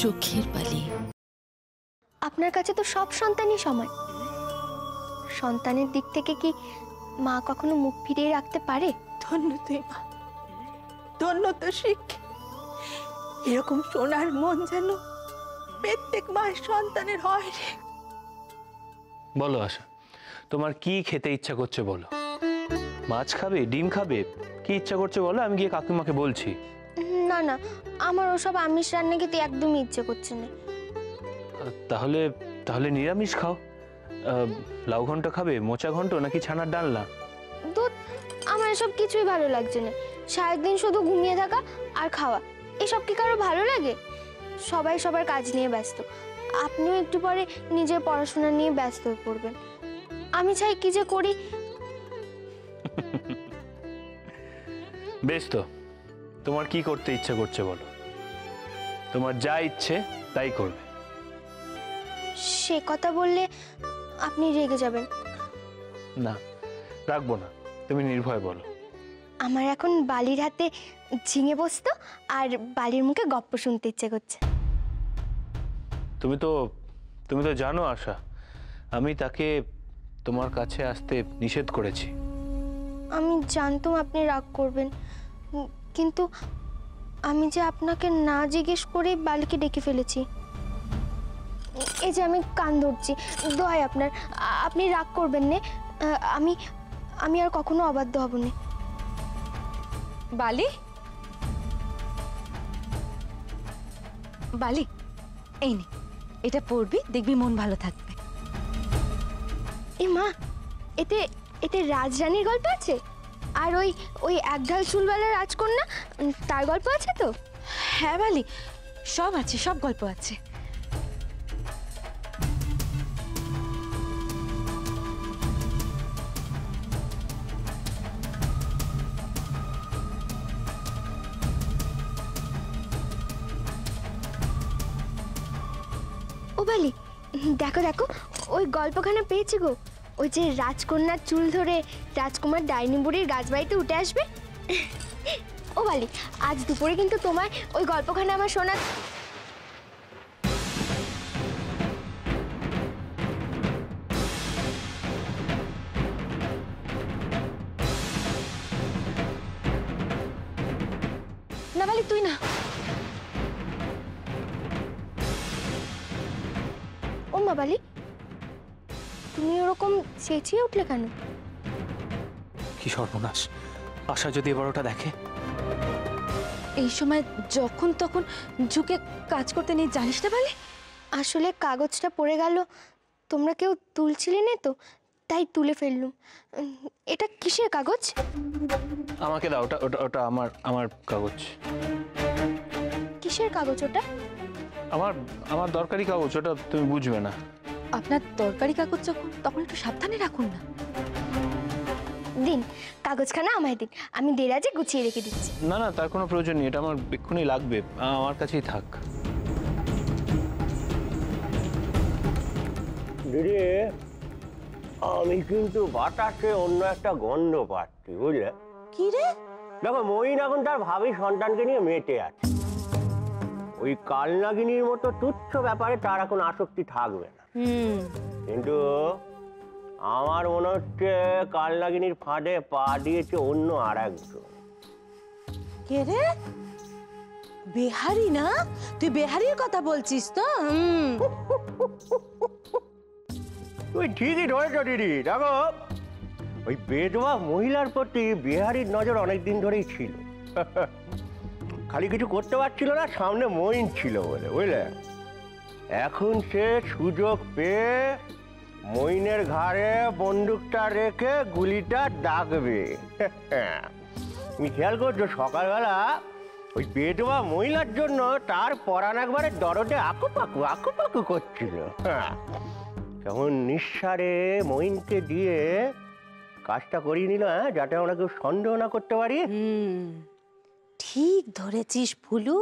চোখের বালি। আপনার কাছে তো সব সন্তানই সমান। সন্তানের দিক থেকে কি মা কখনো মুখ ফিরিয়ে রাখতে পারে? ধন্য তুই মা, ধন্য তো শিখ। এরকম সোনার মন যেন প্রত্যেক মায়ের সন্তানের হয় রে। বলো আশা, তোমার কি খেতে ইচ্ছা করছে বলো। মাছ খাবে, ডিম খাবে, কি ইচ্ছা করছে বলো, আমি গিয়ে কাকিমাকে বলছি। না না, আমার ওসব আমিষ রান্না খেতে একদমই ইচ্ছে করছে না। তাহলে তাহলে নিরামিষ খাও। লাউ ঘন্ট খাবে, মোচা ঘন্ট, নাকি ছানার ডালনা? দুধ, আমার এসব কিছুই ভালো লাগছে না। সারাদিন শুধু ঘুমিয়ে থাকা আর খাওয়া, এসব কি কারো ভালো লাগে? সবাই সবার কাজ নিয়ে ব্যস্ত। আপনিও একটু পরে নিজের পড়াশোনা নিয়ে ব্যস্ত হয়ে পড়বেন। আমি চাই কি যে করি। বেশ, তো তোমার কি করতে ইচ্ছা করছে বলো। তোমার যা ইচ্ছে তাই করবে। সে কথা বললে আপনি রেগে যাবেন। না, রাখবো না, তুমি নির্ভয় বলো। আমার এখন বালির হাতে ঝিঙে বসতো আর বালির মুখে গপ্প শুনতে ইচ্ছে করছে। তুমি তো জানো আশা, আমি তাকে তোমার কাছে আসতে নিষেধ করেছি। আমি জানতাম আপনি রাগ করবেন, কিন্তু আমি যে আপনাকে না জিজ্ঞেস করে বালিকে ডেকে ফেলেছি। এই যে আমি কান ধরছি, দোহাই আপনার, আপনি রাগ করবেন না। আমি আর কখনো অবাধ্য হব না। বালি, বালি, এই নে, এটা পড়বি, দেখবি মন ভালো থাকবে। এ মা, এতে রাজরানীর গল্প আছে? আর ওই একঢাল চুলওয়ালা রাজকন্যা, তার গল্প আছে তো? হ্যাঁ বালি, সব আছে, সব গল্প আছে। ও বালি, দেখো দেখো, ওই গল্পখানা পেয়েছি গো। ওই যে রাজকন্যার চুল ধরে রাজকুমার ডাইনি বুড়ির রাজবাড়িতে উঠে আসবে। ও বালি, আজ দুপুরে কিন্তু তোমায় ওই গল্পখানা আমার শোনা। না বালি, তুই না। ও মা বালি, তুমি ওরকম চেঁচিয়ে উঠলে কেন? কি সর্বনাশ! আশা যদি এবার ওটা দেখে। এই সময় যখন তখন ঝুঁকে কাজ করতে নেই, জানিস না বালি? আসলে কাগজটা পড়ে গেল, তোমরা কেউ তুলছিলে না তো, তাই তুলে ফেললুম। এটা কিসের কাগজ? আমাকে দাও, ওটা ওটা ওটা আমার আমার কাগজ। কিসের কাগজ ওটা? আমার দরকারি কাগজ, ওটা তুমি বুঝবে না। আপনার দরকারি কাগজ যখন, তখন একটু সাবধানে রাখুন না। দিন, কাগজখানা আমায় দিন, আমি দেরাজে গুছিয়ে রেখে দিচ্ছি। না না, তার কোনো প্রয়োজন নেই, এটা আমার এক্ষুনি লাগবে, আমার কাছেই থাক। দিদি, আমি কিন্তু বাতাসে অন্য একটা গন্ধ পাচ্ছি, বুঝলে? কি রে? দেখো, মইন এখন তার ভাবি সন্তানকে নিয়ে মেতে আছে। ওই কালনাগিনীর মতো তুচ্ছ ব্যাপারে তার এখন আসক্তি থাকবে না। কিন্তু আমার মনে হচ্ছে কালনাগিনীর ফাঁদে পা দিয়েছে অন্য আর একজন। কে রে? বেহারি না? তুই বেহারির কথা বলছিস তো? তুই ঠিকই ধরেছ দিদি। দেখো, ওই বেধবা মহিলার প্রতি বিহারীর নজর অনেকদিন ধরেই ছিল। খালি কিছু করতে পারছিল না, সামনে মইন ছিল বলে, বুঝলে? এখন সে সুযোগ পেয়ে মইনের ঘাড়ে বন্দুকটা রেখে গুলিটা দাগবে। তুমি খেয়াল করছো, সকালবেলা ওই বেধবা মহিলার জন্য তার পরাণ একবারে দরদে আকুপাকু করছিল। কেমন নিঃসারে মইনকে দিয়ে কাজটা করিয়ে নিল, যাতে আমরা কেউ সন্দেহ না করতে পারি। ঠিক ধরেছিস ফুলু,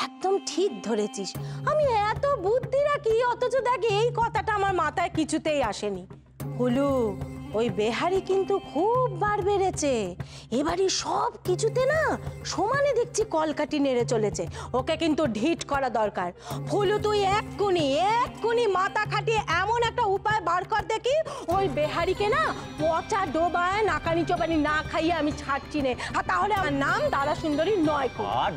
একদম ঠিক ধরেছিস। আমি এত বুদ্ধি রাখি, অথচ দেখ এই কথাটা আমার মাথায় কিছুতেই আসেনি। ফুলু, ওই বেহারি কিন্তু খুব বার বেড়েছে। এবারই সব কিছুতে না সমানে দেখছি কলকাঠি নেড়ে চলেছে। ওকে কিন্তু ঢিট করা দরকার। ফুলু তুই এক্ষুনি মাথা খাটিয়ে এমন একটা উপায় বার কর দেখি, ওই বেহারিকে না পচা ডোবায় নাকানি চোবানি না খাইয়ে আমি ছাড়ছি নে। আর তাহলে আমার নাম তারা সুন্দরী নয়।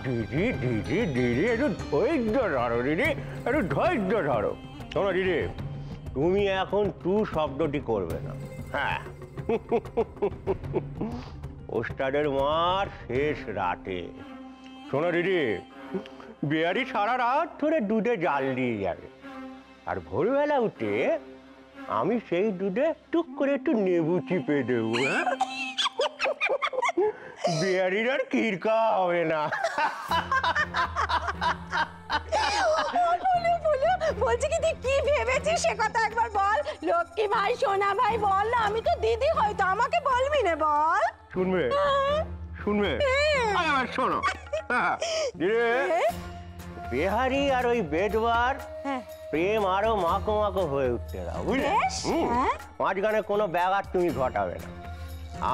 দিদি দিদি দিদি একটু ধৈর্য ধরো দিদি, একটু ধৈর্য ধরো। শোনো দিদি, তুমি এখন তু শব্দটি করবে না। হ্যাঁ, ওস্তাদের মার শেষ রাতে। শোনো দিদি, বিহারি সারা রাত ধরে দুধে জাল দিয়ে যাবে, আর ভোরবেলা উঠে আমি সেই দুধে টুক করে একটু নেবু চিপে দেবো। হ্যাঁ, বিহারির আর কিরকা হবে না। বলছি কি তুই কি ভেবেছিস সে কথা একবার বল। লক্ষ্মী ভাই, সোনা ভাই, বল না। আমি তো দিদি, হয়তো আমাকে বলবি না, বল। শুনবে শুনবে আবার শোনো। দিদি, বিহারি আর ওই বেদবার প্রেম আরো মাখো মাখো হয়ে উঠতে দাও, বুঝলে? মাঝখানে কোনো ব্যাঘাত তুমি ঘটাবে না।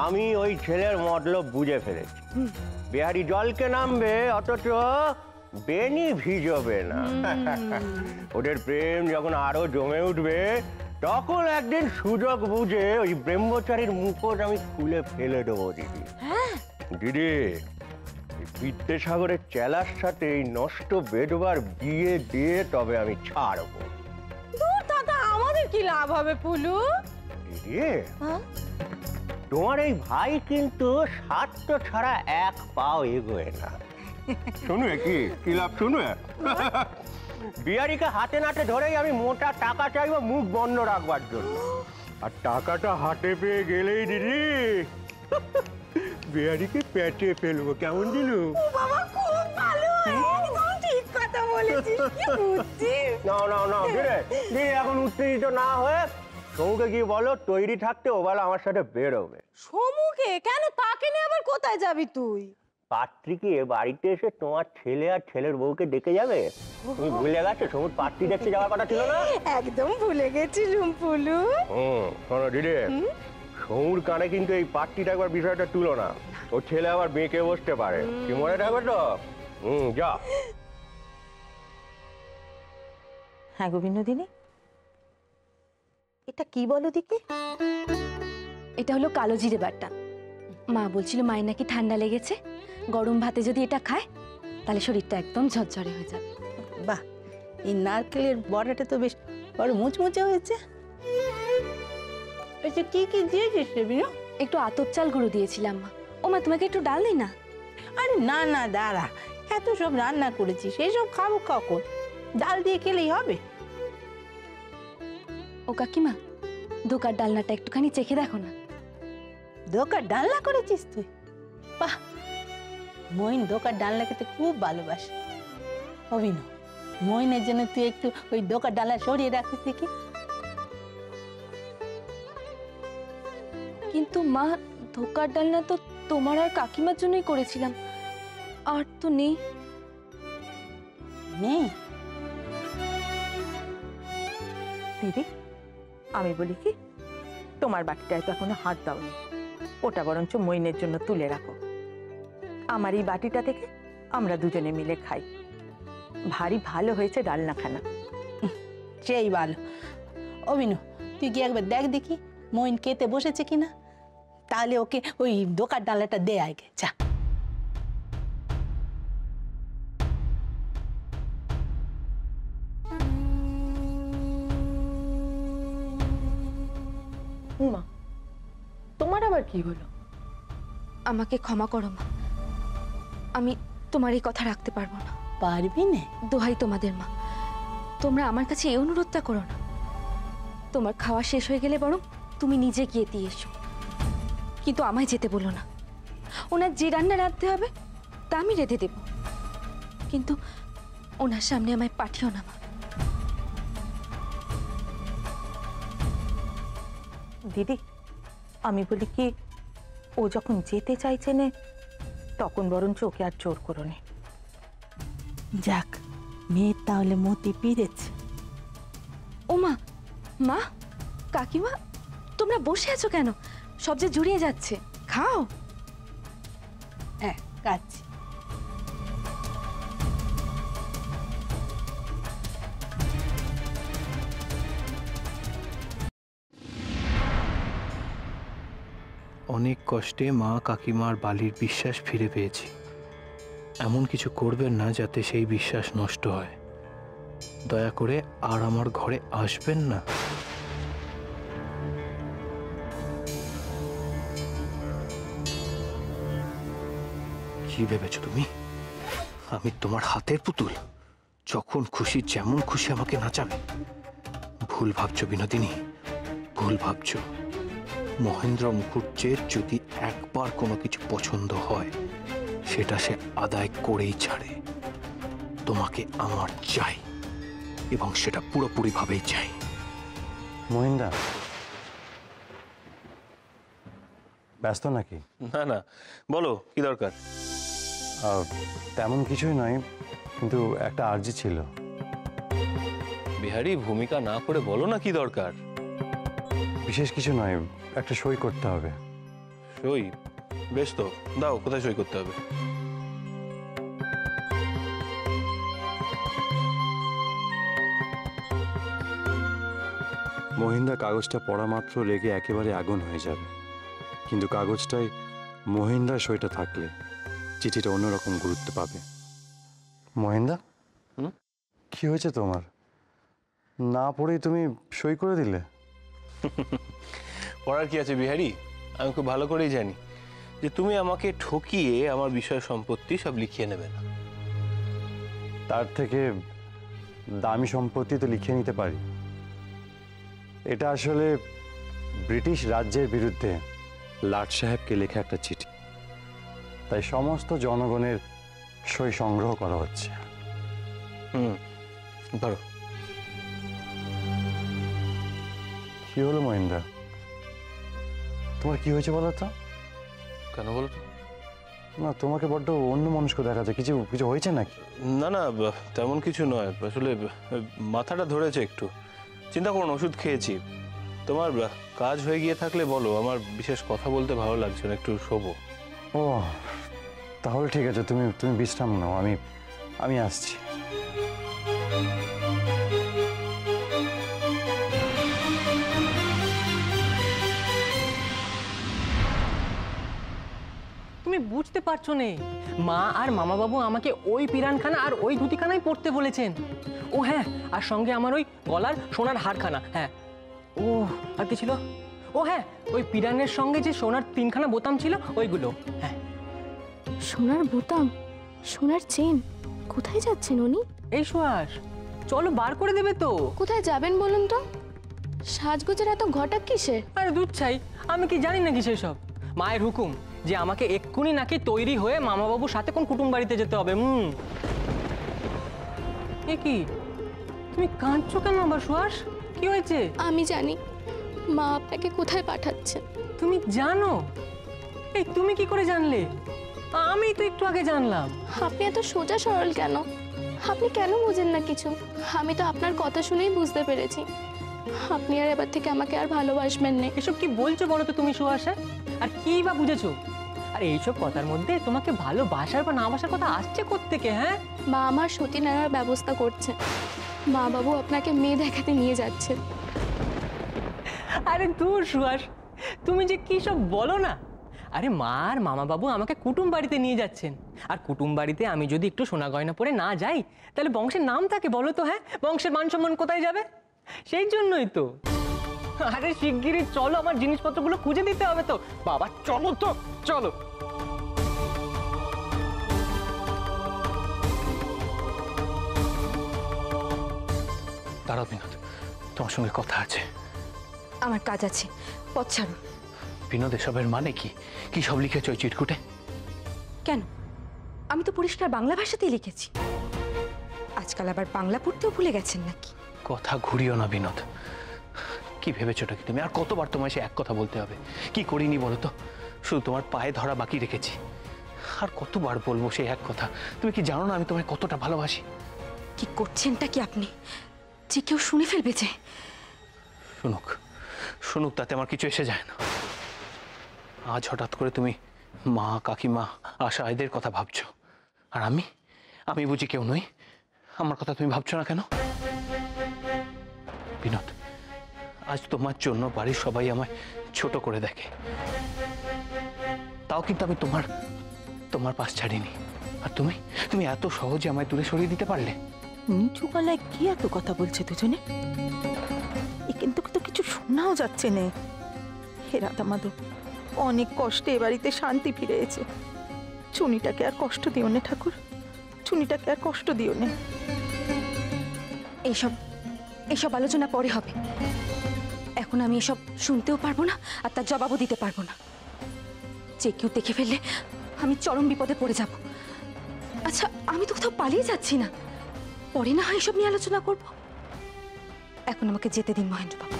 আমি ওই ছেলের মতলব বুঝে ফেলেছি। বিহারি জলকে নামবে, অথচ বেনি ভিজবে না। ওদের প্রেম যখন আরো জমে উঠবে, তখন একদিন সুযোগ বুঝে ওই ব্রহ্মচারীর মুখোশ আমি খুলে ফেলে দেবো দিদি। দিদি, বিদ্যাসাগরের চেলার সাথে এই নষ্ট বেদবার বিয়ে দিয়ে তবে আমি ছাড়বো। দাদা, আমাদের কি লাভ হবে পুলু? দিদি, তোমার এই ভাই কিন্তু স্বার্থ ছাড়া এক পাও এগোয় না। শুনবে কি লাভ শুনবে? বিহারিকে হাতে নাতে ধরেই আমি মোটা টাকা চাইবো মুখ বন্ধ রাখবার জন্য। আর টাকাটা হাতে পেয়ে গেলেই দিদি বিহারিকে পেটে ফেলবো। কেমন দিল? বাবা, খুব ভালো, একদম ঠিক কথা বলেছিস। কি বুঝছিস? না দিদি, এখন উত্তেজিত না হয়ে সমুকে গিয়ে বলো তৈরি থাকতে ও বেলা আমার সাথে বেরোবে। সমুকে কেন? তাকে নিয়ে আবার কোথায় যাবি তুই? পাত্রীকে বাড়িতে এসে তোমার ছেলে আর ছেলের বউকে ডেকে যাবে। তুমি ভুলে গেছো? সমুদ পাত্রী দেখতে যাওয়ার কথা ছিল না? একদম ভুলে গেছি পুলু। শোনো দিদি, সমুর কানে কিন্তু এই পাত্রীটা একবার বিষয়টা তুলো না। ও ছেলে আবার বেঁকে বসতে পারে। কি মনে থাকবে তো? যা। হ্যাঁ গো বিনোদিনী, এটা কি বলো দিকে? এটা হলো কালো জিরে বাটা। মা বলছিল মায়ের নাকি ঠান্ডা লেগেছে, গরম ভাতে যদি এটা খায় তাহলে শরীরটা একদম ঝরঝরে হয়ে যাবে। বাহ, এই নারকেলের বড়াটা তো বেশ বড় মুচমুচে হয়েছে। কি কি দিয়েছিস রে বিনো? একটু আতপ চাল গুঁড়ো দিয়েছিলাম মা। ও মা, তোমাকে একটু ডাল নেই না? আরে না দাঁড়া, এত সব রান্না করেছিস, এসব খাবো কখন? ডাল দিয়ে খেলেই হবে। ও কাকিমা, ধোকার ডালনাটা একটুখানি চেখে দেখো না। ধোকার ডালনা করেছিস তুই? বাহ, মইন ধোকার ডালনা খেতে খুব ভালোবাসে। অভিনব, মইনের জন্য তুই একটু ওই ধোকার ডালনা সরিয়ে রাখিস দেখি। কিন্তু মা, ধোকার ডালনা তো তোমার আর কাকিমার জন্যই করেছিলাম, আর তো নেই। নেই? দিদি, আমি বলি কি, তোমার বাটিটায় তো এখনো হাত দাওনি, ওটা বরঞ্চ মইনের জন্য তুলে রাখো। আমার এই বাটিটা থেকে আমরা দুজনে মিলে খাই। ভারী ভালো হয়েছে ডালনাখানা। সেই ভালো। অভিনু, তুই কি একবার দেখ দেখি মইন খেতে বসেছে কিনা, তাহলে ওকে ওই দোকার ডালাটা দে আগে, যা। মা, তোমার আবার কি হলো? আমাকে ক্ষমা করো মা, আমি তোমার এই কথা রাখতে পারবো না। পারবি না? দোহাই তোমাদের মা, তোমরা আমার কাছে এই অনুরোধটা করো না। তোমার খাওয়া শেষ হয়ে গেলে বরং তুমি নিজে গিয়ে দিয়ে এসো, কিন্তু আমায় যেতে বলো না। ওনার যে রান্না রাঁধতে হবে তা আমি রেঁধে দেব, কিন্তু ওনার সামনে আমায় পাঠিও না মা। দিদি, আমি বলি কি, ও যখন যেতে চাইছে না তখন বরঞ্চ ওকে আর জোর করো নে। যাক, মেয়ের তাহলে মতি পিরেছে। ও মা, মা, কাকিমা, তোমরা বসে আছো কেন? সব যে জুড়িয়ে যাচ্ছে, খাও। হ্যাঁ, খাচ্ছি। অনেক কষ্টে মা কাকিমার বালির বিশ্বাস ফিরে পেয়েছি। এমন কিছু করবেন না যাতে সেই বিশ্বাস নষ্ট হয়। দয়া করে আর আমার ঘরে আসবেন না। কি ভেবেছো তুমি আমি তোমার হাতের পুতুল? যখন খুশি যেমন খুশি আমাকে নাচাবে? ভুল ভাবছো বিনোদিনী, ভুল ভাবছো। মহেন্দ্র মুখুজ্জের যদি একবার কোনো কিছু পছন্দ হয় সেটা সে আদায় করেই ছাড়ে। তোমাকে আমার চাই এবং সেটা পুরোপুরি ভাবেই চাই। মহিন্দা, ব্যস্ত নাকি? না না, বলো কি দরকার? তেমন কিছুই নয়, কিন্তু একটা আর্জি ছিল। বিহারি, ভূমিকা না করে বলো না কি দরকার। বিশেষ কিছু নয়, একটা সই করতে হবে। সই? বেশ তো, দাও, কোথায় সই করতে হবে? মহিন্দা কাগজটা পড়া মাত্র রেগে একেবারে আগুন হয়ে যাবে, কিন্তু কাগজটায় মহিন্দার সইটা থাকলে চিঠিটা অন্যরকম গুরুত্ব পাবে। মহিন্দা, কি হয়েছে তোমার? না পড়েই তুমি সই করে দিলে? পড়ার কি আছে বিহারি? আমি খুব ভালো করেই জানি যে তুমি আমাকে ঠকিয়ে আমার বিষয় সম্পত্তি সব লিখিয়ে নেবে না। তার থেকে দামি সম্পত্তি তো লিখে নিতে পারি। এটা আসলে ব্রিটিশ রাজ্যের বিরুদ্ধে লাট সাহেবকে লেখা একটা চিঠি, তাই সমস্ত জনগণের সই সংগ্রহ করা হচ্ছে। ধরো। কি হলো মহিন্দা, তোমার কি হয়েছে বলো তো? কেন বলো তো? না, তোমাকে বড্ড অন্য মনস্ক দেখা যায়। কিছু কিছু হয়েছে নাকি? না না, তেমন কিছু নয়, আসলে মাথাটা ধরেছে একটু। চিন্তা করুন, ওষুধ খেয়েছি। তোমার কাজ হয়ে গিয়ে থাকলে বলো, আমার বিশেষ কথা বলতে ভালো লাগছে না, একটু শোবো। ও তাহলে ঠিক আছে, তুমি তুমি বিশ্রাম নাও, আমি আসছি। তুমি বুঝতে পারছো না, মা আর মামাবাবু আমাকে ওই পিরানখানা আর ওই ধুতিখানাই পরতে বলেছেন। ও হ্যাঁ, আর সঙ্গে আমার ওই গলার সোনার হারখানা। হ্যাঁ, ও আর কি ছিল? ও হ্যাঁ, ওই পিরানের সঙ্গে যে সোনার 3খানা বোতাম ছিল ওইগুলো। হ্যাঁ, সোনার বোতাম, সোনার চেন। কোথায় যাচ্ছেন উনি? এই সুহাস, চলো বার করে দেবে তো। কোথায় যাবেন বলুন তো? সাজগোজের এত ঘটাক কিসের? আরে দুধ চাই, আমি কি জানি নাকি সেসব? মায়ের হুকুম যে আমাকে এক্ষুনি নাকি তৈরি হয়ে মামাবাবুর সাথে কোন কুটুম বাড়িতে যেতে হবে। এ কি, তুমি কাঁদছো কেন আবার সুহাস? কি হয়েছে? আমি জানি মা আপনাকে কোথায় পাঠাচ্ছেন। তুমি জানো? এই তুমি কি করে জানলে? আমি তো একটু আগে জানলাম। আপনি এত সোজা সরল কেন? আপনি কেন বোঝেন না কিছু? আমি তো আপনার কথা শুনেই বুঝতে পেরেছি আপনি আর এবার থেকে আমাকে আর ভালোবাসবেন না। এসব কি বলছো বলো তো তুমি সুহাস? আর কি বা বুঝেছো? আর এইসব কথার মধ্যে তোমাকে ভালোবাসার বা না বাসার কথা আসছে কোত্থেকে? হ্যাঁ, মা আমার সতী নেওয়ার ব্যবস্থা করছে। মা বাবু আপনাকে মেয়ে দেখাতে নিয়ে যাচ্ছে। আরে দূর সুহাস, তুমি যে কি সব বলো না। আরে মা আর মামাবাবু আমাকে কুটুম বাড়িতে নিয়ে যাচ্ছেন, আর কুটুম বাড়িতে আমি যদি একটু সোনা গয়না পরে না যাই তাহলে বংশের নাম থাকে বলো তো? হ্যাঁ, বংশের মান সম্মান কোথায় যাবে? সেই জন্যই তো। আরে শিগগিরই চলো, আমার জিনিসপত্রগুলো খুঁজে দিতে হবে তো। বাবা চলো তো, চলো। দাঁড়াও বিনোদ, তোমার সঙ্গে কথা আছে। আমার কাজ আছে, পথ ছাড়ুন। বিনোদ, এসবের মানে কি? কি সব লিখেছ ওই চিরকুটে? কেন? আমি তো পরিষ্কার বাংলা ভাষাতেই লিখেছি। আজকাল আবার বাংলা পড়তেও ভুলে গেছেন নাকি? কথা ঘুরিও না বিনোদ। কি ভেবেছোটা কি তুমি? আর কতবার তোমায় সে এক কথা বলতে হবে? কি করিনি বলো তো? শুধু তোমার পায়ে ধরা বাকি রেখেছি। আর কতবার বলবো সেই এক কথা? তুমি কি জানো না আমি তোমায় কতটা ভালোবাসি? কি করছেনটা কি আপনি? যে কেউ শুনে ফেলবে যে। শুনুক, শুনুক, তাতে আমার কিছু এসে যায় না। আজ হঠাৎ করে তুমি মা, কাকিমা, আশা এদের কথা ভাবছো, আর আমি বুঝি কেউ নই? আমার কথা তুমি ভাবছো না কেন? বিনোদ, আজ তোমার জন্য বাড়ির সবাই আমায় ছোট করে দেখে, তাও কিন্তু আমি তোমার পাশ ছাড়িনি। আর তুমি এত সহজে আমায় দূরে সরিয়ে দিতে পারলে। নিচু গলায় কি এত কথা বলছে দুজনে? এ কিন্তু তো কিছু শোনাও যাচ্ছে না। হে রাধা মাধব, অনেক কষ্টে এ বাড়িতে শান্তি ফিরে এসেছে। চুনিটাকে আর কষ্ট দিও না ঠাকুর, চুনিটাকে আর কষ্ট দিও না। এইসব আলোচনা পরে হবে। এখন আমি এসব শুনতেও পারবো না, আর তার জবাবও দিতে পারবো না। যে কেউ দেখে ফেললে আমি চরম বিপদে পড়ে যাব। আচ্ছা, আমি তো কোথাও পালিয়ে যাচ্ছি না, পরে না হয় এসব নিয়ে আলোচনা করব। এখন আমাকে যেতে দিন মহেন্দ্রবাবু।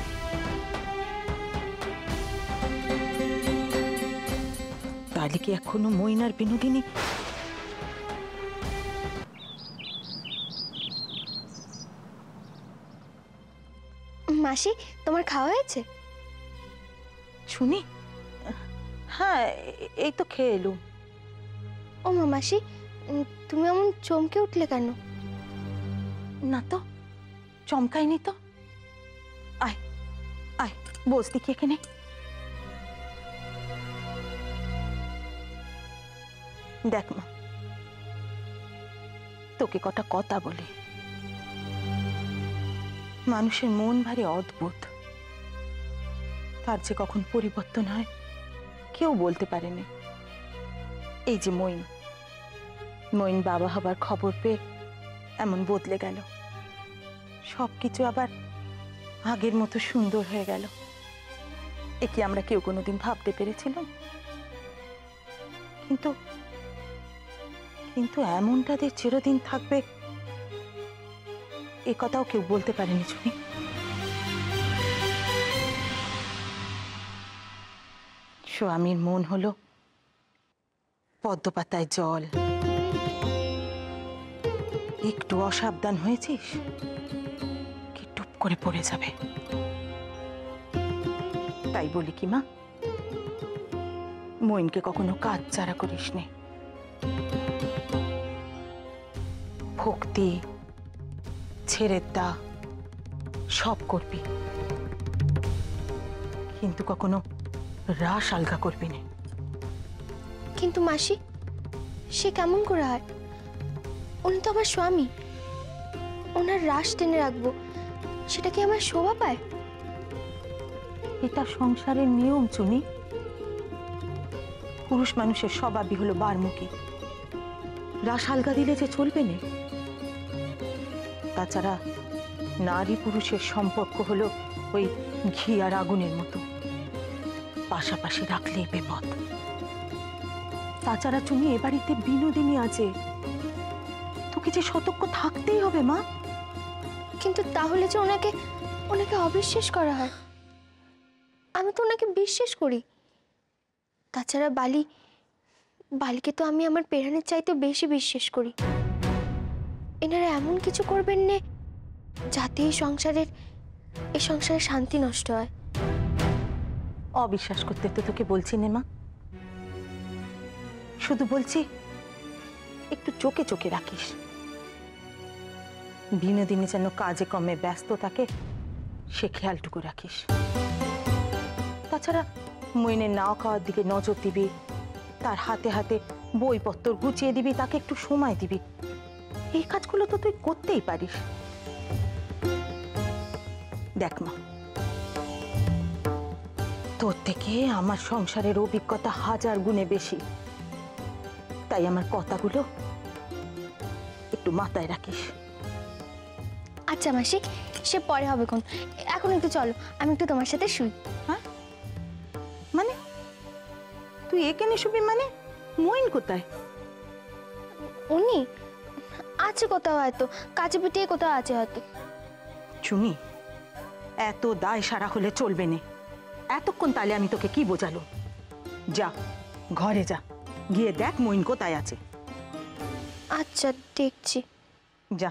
তাহলে কি এখনো মইনার বিনোদিনী? মাসি, তোমার খাওয়া হয়েছে? শুনি, হ্যাঁ এই তো খেয়ে এলুম। ও মা মাসি, তুমি এমন চমকে উঠলে কেন? না তো, চমকাইনি তো। আয় আয়, বস দেখি এখানে। দেখ মা, তোকে কটা কথা বলি। মানুষের মন ভারী অদ্ভুত, তার যে কখন পরিবর্তন হয় কেউ বলতে পারেনি। এই যে মইন বাবা হবার খবর পেয়ে এমন বদলে গেল, সবকিছু আবার আগের মতো সুন্দর হয়ে গেল। এ কি আমরা কেউ কোনোদিন ভাবতে পেরেছিলাম? কিন্তু এমনটা যে চিরদিন থাকবে এ কথাও কেউ বলতে পারেনি শুনি। স্বামীর মন হলো পদ্মপাতায় জল, একটু অসাবধান হয়েছিস কি টুপ করে পড়ে যাবে। তাই বলি কি মা, মইনকে কখনো কাজ ছাড়া করিস নে। ভক্তি, ছেড়ে দা সব করবি, কিন্তু কখনো রাস আলগা করবি না। কিন্তু মাসি, সে কেমন করে হয়? উনি তো আমার স্বামী, ওনার রাশ টেনে রাখবো, সেটা কি আমার শোভা পায়? এটা সংসারের নিয়ম চুনি। পুরুষ মানুষের স্বভাবই হলো বারমুখী, রাস আলগা দিলে যে চলবে না। তাছাড়া নারী পুরুষের সম্পর্ক হলো ওই ঘি আর আগুনের মতো, পাশাপাশি রাখলেই বিপদ। তাছাড়া চুনি এ বাড়িতে বিনোদিনী আছে, তোকে যে সতর্ক থাকতেই হবে মা। কিন্তু তাহলে যে ওনাকে অবিশ্বাস করা হয়। আমি তো ওনাকে বিশ্বাস করি। তাছাড়া বালিকে তো আমি আমার পেরানের চাইতে বেশি বিশ্বাস করি। এনারা এমন কিছু করবেন না যাতে এই সংসারের শান্তি নষ্ট হয়। অবিশ্বাস করতে তো তোকে বলছি না মা, শুধু বলছি একটু চোখে চোখে রাখিস। বিনোদিনী যেন কাজে কমে ব্যস্ত থাকে সে খেয়ালটুকু রাখিস। তাছাড়া মইনের নাও খাওয়ার দিকে নজর দিবি, তার হাতে হাতে বইপত্র গুছিয়ে দিবি, তাকে একটু সময় দিবি। এই কাজগুলো তো তুই করতেই পারিস। দেখ মা, তোর থেকে আমার সংসারের অভিজ্ঞতা 1000 গুণে বেশি, তাই আমার কথাগুলো একটু মাথায় রাখিস। আচ্ছা মাসি, সে পরে হবে কোন, এখন একটু চলো, আমি একটু তোমার সাথে শুই। হ্যাঁ মানে তুই এখানে শুবি? মানে মইন কোথায়? উনি আছে কোথাও, হয়তো কাছে পিটিয়ে কোথাও আছে হয়তো। চুনি, এত দায় সারা হলে চলবে না। এতক্ষণ তাহলে আমি তোকে কি বোঝালো? যা ঘরে যা, গিয়ে দেখ মইন কোথায় আছে। আচ্ছা দেখছি। যা।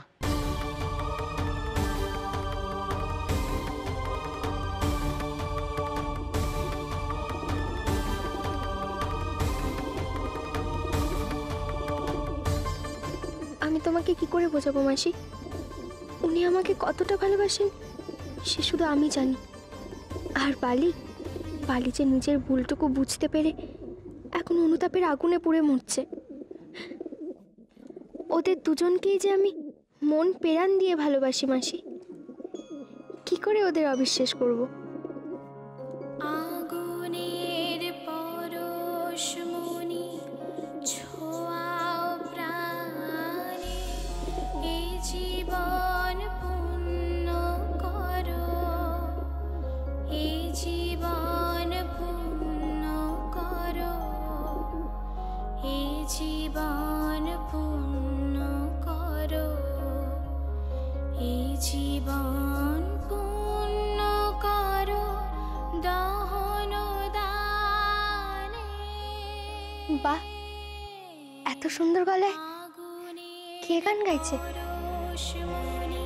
তোমাকে কি করে বোঝাবো মাসি? উনি আমাকে কতটা ভালোবাসেন সে শুধু আমি জানি। আর বালি যে নিজের ভুলটুকু বুঝতে পেরে এখন অনুতাপের আগুনে পুড়ে মরছে। ওদের দুজনকেই যে আমি মন প্রাণ দিয়ে ভালোবাসি মাসি, কি করে ওদের অবিশ্বাস করব? আগুনের পরশমণি ছোঁয়াও প্রাণে, এই জীবন পূর্ণ করো, এই জীবন পূর্ণ করো, এই জীবন পূর্ণ করো, এই জীবন পূর্ণ করো দহন দানে। বাহ, এত সুন্দর গলায় কে গান গাইছে? পরশমণি